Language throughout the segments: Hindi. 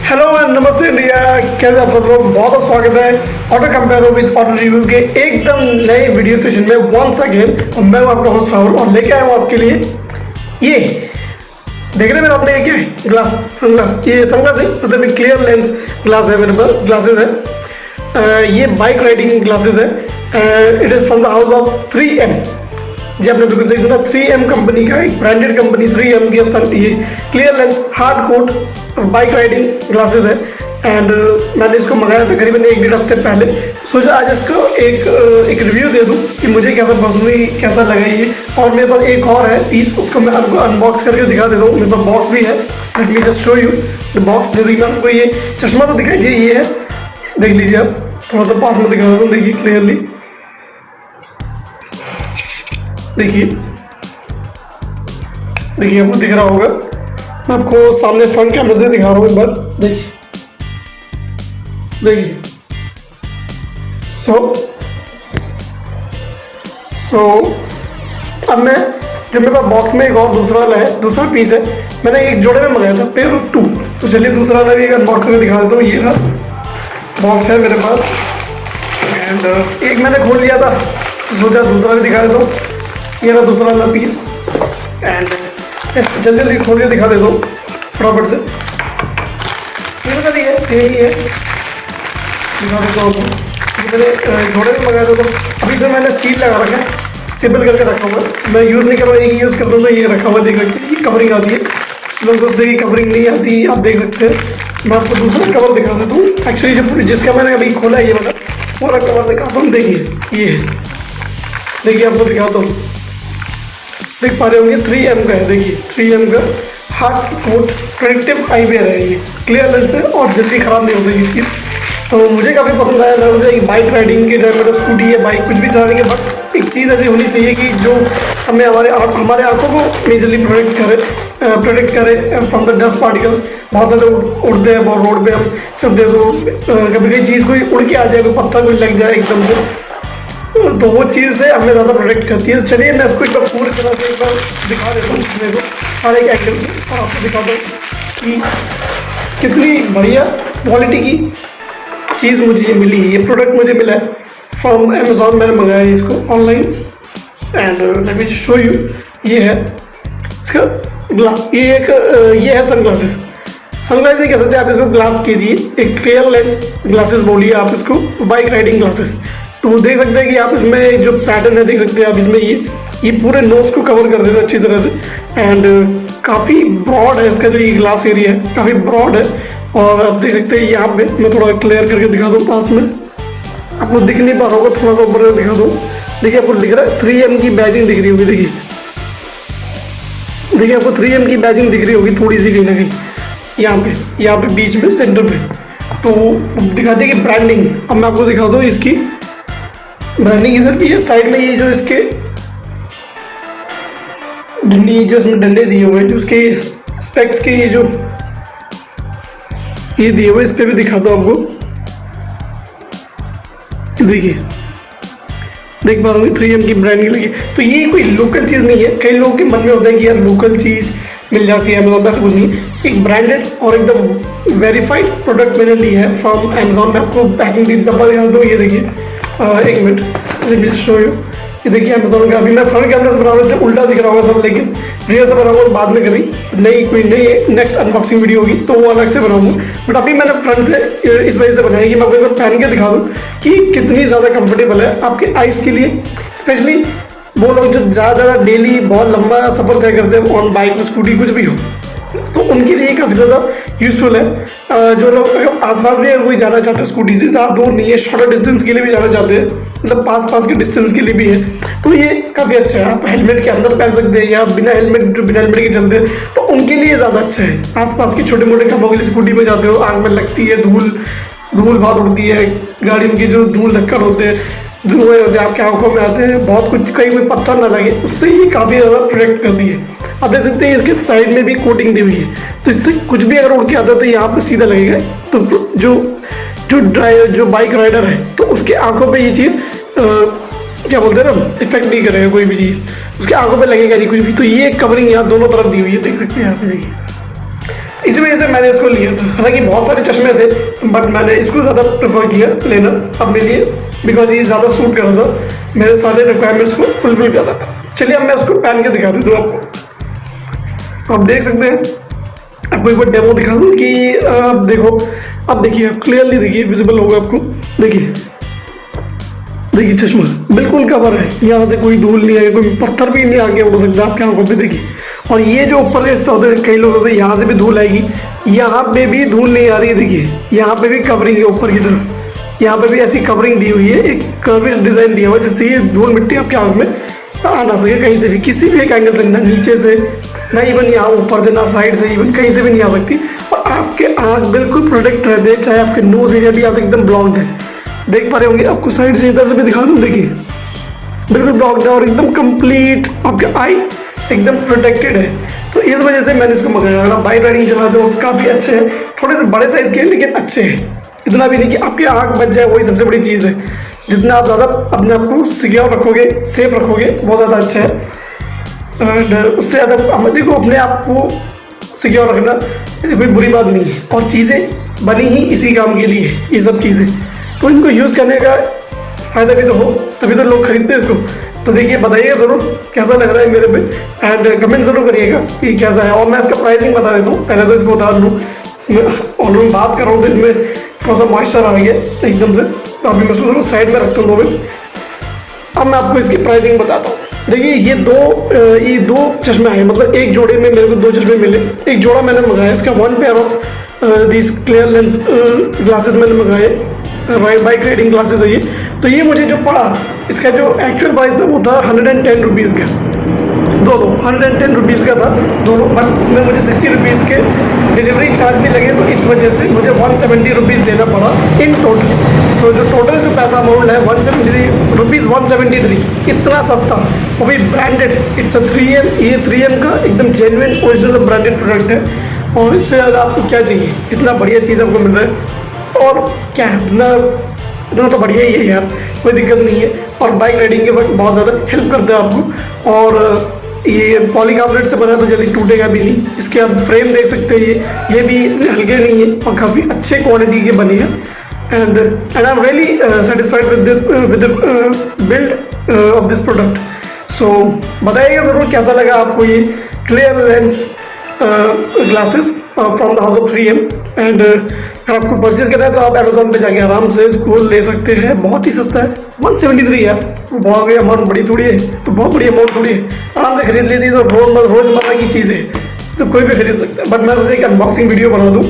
हेलो एंड नमस्ते इंडिया, कैसे आप सब लोग। बहुत बहुत स्वागत है auto compare with auto review के एकदम नए वीडियो सेशन में वंस अगेन। और मैं हूं आपका होस्ट राहुल और लेके आया हूं आपके लिए ये देख रहे हैं मेरे अपने ये क्या है ग्लास सनग्लास। ये सनग्लास है, मतलब क्लियर लेंस ग्लास है मेरे पास, ग्लासेस है। ये बाइक राइडिंग ग्लासेस है। It is from the house of 3M। जी आपने बिल्कुल सही सुना, 3M कंपनी का एक ब्रांडेड कंपनी 3M के सन ये clear lens hard coat bike riding glasses है। एंड मैंने इसको मंगाया था करीबन 1-1.5 हफ्ते पहले। सोचा आज इसको एक रिव्यू दे दूं कि मुझे कैसा पर्सनली कैसा लगा ये। और मेरे पास एक और है पीस, उसको मैं आपको अनबॉक्स करके दिखा देता हूँ। मेरे पास बॉक्स भी है, let me just show you the box. जैसे कि आपको ये चश्मा तो दिखाई दिए, ये है, देख लीजिए आप, थोड़ा सा पास में दिखा देता हूँ, देखिए क्लियरली, देखिए देखिए आपको दिख रहा होगा। मैं आपको सामने फ्रंट कैमरे से दिखा रहा हूँ एक बार, देखिए देखिए। सो अब मैं जो मेरे पास बॉक्स में एक और दूसरा वाला है, दूसरा पीस है, मैंने एक जोड़े में मंगाया था, पेयर ऑफ 2। तो चलिए दूसरा वाला भी एक अनबॉक्स करके दिखा देता हूँ। ये रहा बॉक्स है मेरे पास एंड एक मैंने खोल लिया था, तो सोचा दूसरा भी दिखा देता हूँ। ये रहा दूसरा वाला पीस एंड जल्दी जल्दी खोल के दिखा देता हूँ फटाफट से। ये बता दिए यही है, दिखा देता हूँ आपको। मैंने जोड़े में मंगाया था, तो अभी तो मैंने स्टील लगा रखा है, स्टेबल करके रखा हुआ है। मैं यूज़ नहीं कर रहा, एक यूज़ करता हूँ तो ये रखा हुआ है, देख सकते हैं। ये कवरिंग आती है, लोग सोचते हैं कि कवरिंग नहीं आती, आप देख सकते हैं। मैं आपको दूसरा कवर दिखा देता हूँ। एक्चुअली जो जिसका मैंने अभी खोला है ये वाला पूरा कवर दिखाता हूँ। देखिए ये है, देखिए आपको दिखाता हूँ, देख पा रहे होंगे 3M का है। देखिए 3M का हार्ड कोट प्रोटेक्टिव आईवेयर है। ये क्लियर लेंस है और जल्दी ख़राब नहीं होता ये चीज़। तो मुझे काफ़ी पसंद आया था। मुझे बाइक राइडिंग के, चाहे मेरा स्कूटी या बाइक कुछ भी चलाने के बाद एक चीज़ ऐसी होनी चाहिए कि जो हमें हमारे आँखों को मेजरली प्रोटेक्ट करे फ्रॉम द डस्ट पार्टिकल्स। बहुत सारे उड़ते हैं बहुत रोड पे, हम चलते हैं तो कभी कोई चीज़ कोई उड़ के आ जाए, कोई पत्थर कोई लग जाए एकदम से, तो वो चीज़ से हमें ज़्यादा प्रोटेक्ट करती है। तो चलिए मैं इसको एक बार पूरी तरह से एक बार दिखा देता हूँ मेरे को हर एक एंगल से, और आपको दिखाता हूँ कि कितनी बढ़िया क्वालिटी की चीज़ मुझे ये मिली है। ये प्रोडक्ट मुझे मिला है फ्रॉम अमेज़ॉन, मैंने मंगाया है इसको online and let me show you. ये है इसका ग्लास, ये है सनग्लासेस। सनग्लासेस ही कह सकते हैं आप इसको, ग्लास कीजिए, एक क्लियर लेंस ग्लासेस बोलिए आप इसको, बाइक राइडिंग ग्लासेस। तो देख सकते हैं कि आप इसमें जो पैटर्न है देख सकते हैं आप इसमें, ये पूरे नोज को कवर कर देता है अच्छी तरह से। एंड काफ़ी ब्रॉड है इसका जो ये ग्लास एरिया है, काफ़ी ब्रॉड है। और आप देख सकते हैं यहाँ पे, मैं थोड़ा क्लियर करके दिखा दूँ पास में, आपको दिख नहीं पा रहा होगा, थोड़ा सा ऊपर दिखा दूँ। देखिए आपको दिख रहा है 3M की बैजिंग दिख रही होगी, देखिए आपको 3M की बैजिंग दिख रही होगी थोड़ी सी कहीं ना कहीं यहाँ पे बीच में सेंटर पे। तो दिखाते हैं कि ब्रांडिंग, अब मैं आपको दिखा दूँ इसकी ब्रांडिंग इधर भी है। साइड में ये जो इसके डंडी, जो इसमें डंडे दिए हुए हैं, जो उसके स्पेक्स के ये जो ये दिए हुए, इस पर भी दिखाता हूँ आपको। देखिए देख पा रहे होंगे 3M की ब्रांडिंग लगी। तो ये कोई लोकल चीज़ नहीं है। कई लोगों के मन में होता है कि यार लोकल चीज़ मिल जाती है अमेज़ॉन पे, ऐसा कुछ नहीं है। एक ब्रांडेड और एकदम वेरीफाइड प्रोडक्ट मैंने ली है फ्रॉम अमेज़ॉन। मैं आपको पैकिंग की डब्बा दिखा दूँ, ये देखिए, एक minute, let me show you. ये देखिए अमेज़ॉन का, अभी मैं फ्रंट कैमरे से बना रहा था, उल्टा दिख रहा होगा सब, लेकिन रियल से बनाऊंगा बाद में कभी कोई नई नेक्स्ट अनबॉक्सिंग वीडियो होगी तो वो अलग से बनाऊंगा। बट अभी मैंने फ्रंट से इस वजह से बनाई कि मैं आपको एक बार पहन के दिखा दूँ कि कितनी ज़्यादा कंफर्टेबल है आपके आइज़ के लिए। स्पेशली वो लोग जो ज़्यादा डेली बहुत लंबा सफ़र तय करते हैं ऑन बाइक, स्कूटी, कुछ भी हो, तो उनके लिए काफ़ी ज़्यादा यूज़फुल है। जो लोग आसपास भी कोई जाना चाहते हैं स्कूटी से, ज़्यादा दूर नहीं है, शॉर्टर डिस्टेंस के लिए भी जाना चाहते हैं, मतलब पास के डिस्टेंस के लिए भी है, तो ये काफ़ी अच्छा है। आप हेलमेट के अंदर पहन सकते हैं या बिना हेलमेट के चलते हैं तो उनके लिए ज़्यादा अच्छा है। आसपास के छोटे मोटे कामों के लिए स्कूटी में जाते हो, आग में लगती है, धूल बहुत उड़ती है, गाड़ी की जो धूल धक्कड़ होते हैं, धुएँ होते हैं, आपके आंखों में आते हैं, बहुत कुछ, कहीं कोई पत्थर ना लगे, उससे ये काफ़ी ज़्यादा प्रोटेक्ट करती है। आप देख सकते हैं इसके साइड में भी कोटिंग दी हुई है, तो इससे कुछ भी अगर उड़ के आता है तो यहाँ पे सीधा लगेगा। तो जो बाइक राइडर है तो उसके आंखों पे ये चीज़ क्या बोलते हैं ना, इफेक्ट नहीं करेगा कोई भी चीज़, उसके आंखों पे लगेगा नहीं कुछ भी। तो ये कवरिंग यहाँ दोनों तरफ दी हुई है, देख सकते हैं यहाँ पे, देखिए इसी वजह से मैंने इसको लिया था। हालांकि बहुत सारे चश्मे थे बट मैंने इसको ज़्यादा प्रेफर किया लेना अपने लिए, बिकॉज ये ज़्यादा सूट कर रहा था, मेरे सारे रिक्वायरमेंट्स को फुलफिल कर रहा था। चलिए अब मैं उसको पहन के दिखा देता हूँ आपको। आप देख सकते हैं, आपको एक बार डेमो दिखा दूँ कि देखो, अब देखिए, आप क्लियरली देखिए, विजिबल होगा आपको। देखिए देखिए चश्मा बिल्कुल कवर है, यहाँ से कोई धूल नहीं है, कोई पत्थर भी नहीं आगे उड़ सकता आपकी आंखों पे। देखिए, और ये जो ऊपर के हिस्सा होते हैं, कई लोग होते हैं यहाँ से भी धूल आएगी, यहाँ पे भी धूल नहीं आ रही है। देखिए यहाँ पे भी कवरिंग है ऊपर की तरफ, यहाँ पे भी ऐसी कवरिंग दी हुई है, एक कर्विश डिजाइन दिया हुआ है जिससे ये धूल मिट्टी आपकी आंख में आ ना सके कहीं से भी, किसी भी एक एंगल से, ना नीचे से, ना इवन यहाँ ऊपर से, ना साइड से, इवन कहीं से भी नहीं आ सकती। और आपके आँख बिल्कुल प्रोटेक्ट रहते हैं, चाहे आपके नोज एरिया भी यहाँ एकदम ब्लॉक्ड है, देख पा रहे होंगे। आपको साइड से इधर से भी दिखा दूँ, देखिए बिल्कुल ब्लॉक्ड है और एकदम कंप्लीट आपके आई एकदम प्रोटेक्टेड है। तो इस वजह से मैंने इसको मंगाया। अगर आप बाइक राइडिंग चलाते हो, काफ़ी अच्छे हैं, थोड़े से बड़े साइज़ के लेकिन अच्छे हैं, इतना भी नहीं कि आपकी आँख बच जाए, वही सबसे बड़ी चीज़ है। जितना आप ज़्यादा अपने आप को सिक्योर रखोगे, सेफ रखोगे, बहुत ज़्यादा अच्छा है। एंड उससे ज़्यादा देखो, अपने आप को सिक्योर रखना कोई बुरी बात नहीं है, और चीज़ें बनी ही इसी काम के लिए, ये सब चीज़ें, तो इनको यूज़ करने का फ़ायदा भी तो हो, तभी तो लोग खरीदते हैं इसको। तो देखिए, बताइएगा ज़रूर कैसा लग रहा है मेरे पे, एंड कमेंट ज़रूर करिएगा कि कैसा है। और मैं इसका प्राइसिंग बता देता हूँ, पहले तो इसको उतार लूँ, इसमें ऑलरेडी बात कर रहा हूँ तो इसमें थोड़ा सा मॉइस्चर आ गया एकदम से, तो अभी मैं सोच साइड में रखता हूँ 2 मिनट। अब मैं आपको इसकी प्राइसिंग बताता हूँ। देखिए ये दो चश्मे हैं, मतलब एक जोड़े में मेरे को 2 चश्मे मिले, एक जोड़ा मैंने मंगाया इसका, 1 pair of this clear lens glasses मैंने मंगाए, बाइक राइडिंग ग्लासेस है ये। तो ये मुझे जो पड़ा, इसका जो एक्चुअल प्राइस था वो था 110 रुपीज़ का, दोनों 110 रुपीज़ का था दोनों, बट इसमें मुझे 60 रुपीज़ के डिलीवरी चार्ज भी लगे, तो इस वजह से मुझे 170 रुपीज़ देना पड़ा इन टोटल। सो जो टोटल जो पैसा अमाउंट है 170 रुपीज़, 173, इतना सस्ता, वो भी ब्रांडेड, इट्स अ 3M, ये 3M का एकदम जेन्युइन ओरिजिनल ब्रांडेड प्रोडक्ट है। और इससे ज़्यादा आपको क्या चाहिए, इतना बढ़िया चीज़ आपको मिल रहा है, और क्या है, इतना तो बढ़िया ही है यार, कोई दिक्कत नहीं है। और बाइक राइडिंग के वक्त बहुत ज़्यादा हेल्प करता है आपको, और ये पॉलीकार्बोनेट से बना है तो जल्दी टूटेगा भी नहीं। इसके आप फ्रेम देख सकते हैं, ये भी हल्के नहीं है और काफ़ी अच्छे क्वालिटी के बने हैं। And I am really satisfied with the build of this product. So बताइएगा ज़रूर कैसा लगा आपको ये clear lens glasses from the house of 3M। And अगर आपको परचेज करना है तो आप अमेजोन पे जाके आराम से इसको ले सकते हैं, बहुत ही सस्ता है, 173 है, बहुत बड़ी अमाउंट बड़ी थोड़ी है, तो बहुत बड़ी अमाउंट थोड़ी है, आराम से खरीद लेती, तो रोज़मर्रा की चीज़ है तो कोई भी खरीद सकता है। बट मैं सोचा एक अनबॉक्सिंग वीडियो बना दूँ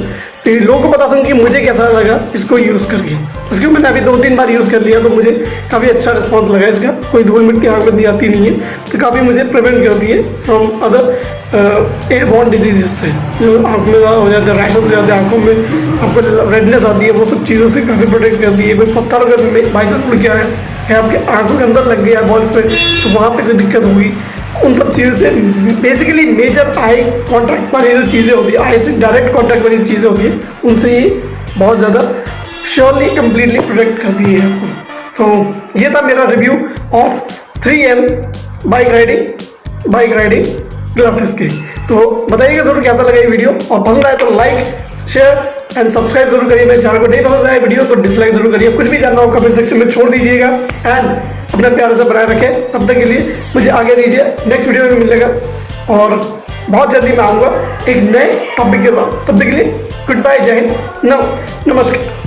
तो लोगों को बता सकूँ कि मुझे कैसा लगा इसको यूज़ करके। उसके मैंने अभी 2-3 बार यूज़ कर लिया तो मुझे काफ़ी अच्छा रिस्पॉन्स लगा इसका, कोई धूल मिट्टी आँख में नहीं आती नहीं है, तो काफ़ी मुझे प्रिवेंट करती है फ्रॉम अदर एयरबॉर्न डिजीज़ से, जो आँख में हो जाते हैं, रैशेस हो जाते हैं आँखों में, आपको रेडनेस आती है, वो सब चीज़ों से काफ़ी प्रोटेक्ट करती है। कोई पत्थर अगर बाई चांस उड़ के आया है आपके आँखों के अंदर लग गया बॉल्स पे, तो वहाँ पे कोई दिक्कत होगी, उन सब चीज़ों से। बेसिकली मेजर आई कॉन्टैक्ट पर ये जो चीज़ें होती है, आई से डायरेक्ट कॉन्टैक्ट वाली चीज़ें होती हैं, उनसे ये बहुत ज़्यादा श्योरली कम्प्लीटली प्रोटेक्ट करती है आपको। तो ये था मेरा review of 3M bike riding glasses के। तो बताइएगा जरूर कैसा लगा ये वीडियो, और पसंद आए तो लाइक, शेयर एंड सब्सक्राइब जरूर करिए। मेरे चैनल को नहीं पसंद आया वीडियो तो डिसलाइक जरूर करिए। कुछ भी जानना हो कमेंट सेक्शन में छोड़ दीजिएगा, एंड अपना प्यार से बनाए रखें। तब तक के लिए मुझे आगे दीजिए, नेक्स्ट वीडियो में मिलेगा, और बहुत जल्दी मैं आऊँगा एक नए टॉपिक के साथ। तब तक के लिए गुड बाय, जय हिंद, नमस्कार।